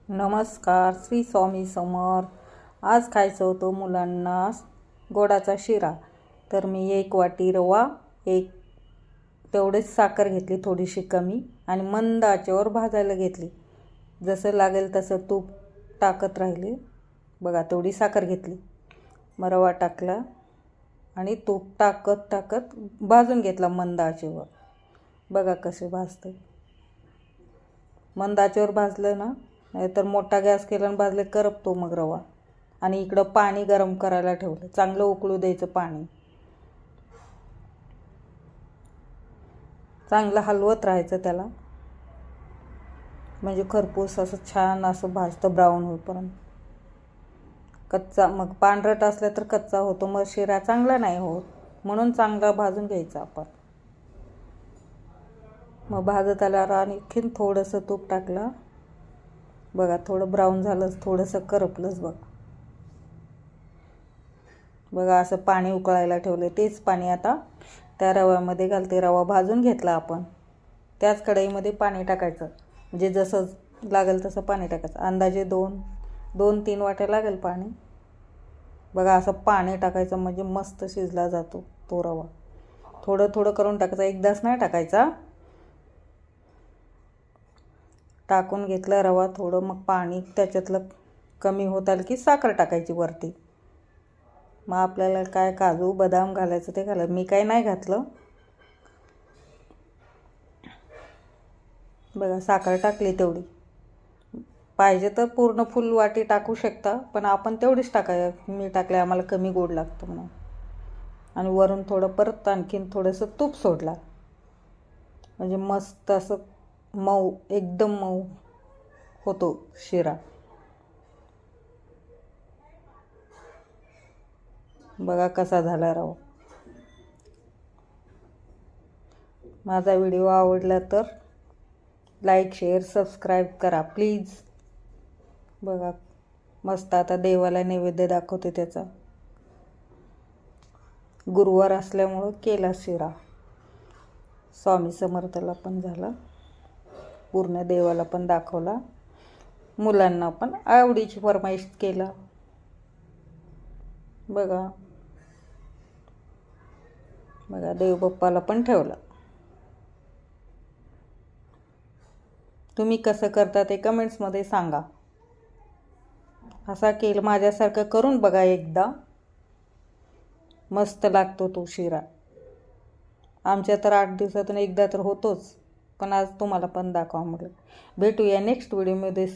नमस्कार, श्री स्वामी समर्थ. आज खायचं होतं मुलांना गोडाचा शिरा. तर मी 1 वाटी रवा, एक तेवढीच साखर घेतली, थोडीशी कमी, आणि मंद आचेवर भाजायला घेतली. जसं लागेल तसं तूप टाकत राहिले. बघा, तेवढी साखर घेतली, मग रवा टाकला आणि तूप टाकत टाकत भाजून घेतला मंद आचेवर. बघा कसे भाजते. मंद आचेवर भाजलं ना, नाहीतर मोठा गॅस केला आणि भाजले करपतो मग रवा. आणि इकडं पाणी गरम करायला ठेवलं, चांगलं उकळू द्यायचं पाणी. चांगलं हलवत राहायचं त्याला, म्हणजे खरपूस असं छान असं भाजतं ब्राऊन होईपर्यंत. कच्चा मग पांढरट असला तर कच्चा होतो, मग शिरा चांगला नाही होत. म्हणून चांगला भाजून घ्यायचा आपण. मग भाजत आल्यावर आणखीन थोडंसं तूप टाकलं. बघा, थोडं ब्राऊन झालंच, थोडंसं करपलंच. बघा असं पाणी उकळायला ठेवलं, तेच पाणी आता त्या रव्यामध्ये घालते. रवा भाजून घेतला आपण, त्याच कढईमध्ये पाणी टाकायचं. म्हणजे जसं लागेल तसं पाणी टाकायचं. अंदाजे 2-3 वाट्या लागेल पाणी. बघा असं पाणी टाकायचं, म्हणजे मस्त शिजला जातो तो रवा. थोडं थोडं करून टाकायचं, एकदाच नाही टाकायचा. टाकून घेतला रवा थोडं, मग पाणी त्याच्यातलं कमी होत आलं की साखर टाकायची वरती. मग आपल्याला काय काजू बदाम घालायचं ते घालायचं. मी काही नाही घातलं. बघा साखर टाकली तेवढी. पाहिजे तर पूर्ण फुल वाटी टाकू शकता, पण आपण तेवढीच टाकायचं. मी टाकले, आम्हाला कमी गोड लागतं म्हणून. आणि वरून थोडं परत आणखीन थोडंसं तूप सोडला, म्हणजे मस्त असं मऊ, एकदम मऊ होतो शिरा. बघा कसा झाला रवा. माझा व्हिडिओ आवडला तर लाईक, शेअर, सबस्क्राईब करा प्लीज. बघा मस्त. आता देवाला नैवेद्य दाखवते त्याचा. गुरुवार असल्यामुळं केला शिरा. स्वामी समर्थाला पण झाला, पूर्ण देवाला पण दाखवला, मुलांना पण आवडीची फरमाईश केला. बघा बघा देवबाप्पाला पण ठेवला. तुम्ही कसं करता ते कमेंट्समध्ये सांगा. असा केलं माझ्यासारखं करून बघा एकदा, मस्त लागतो तो शिरा. आमच्या तर 8 दिवसातून एकदा तर होतोच, पण आज तुम्हाला पण दाखवा म्हटलं. भेटूया नेक्स्ट व्हिडिओमध्ये.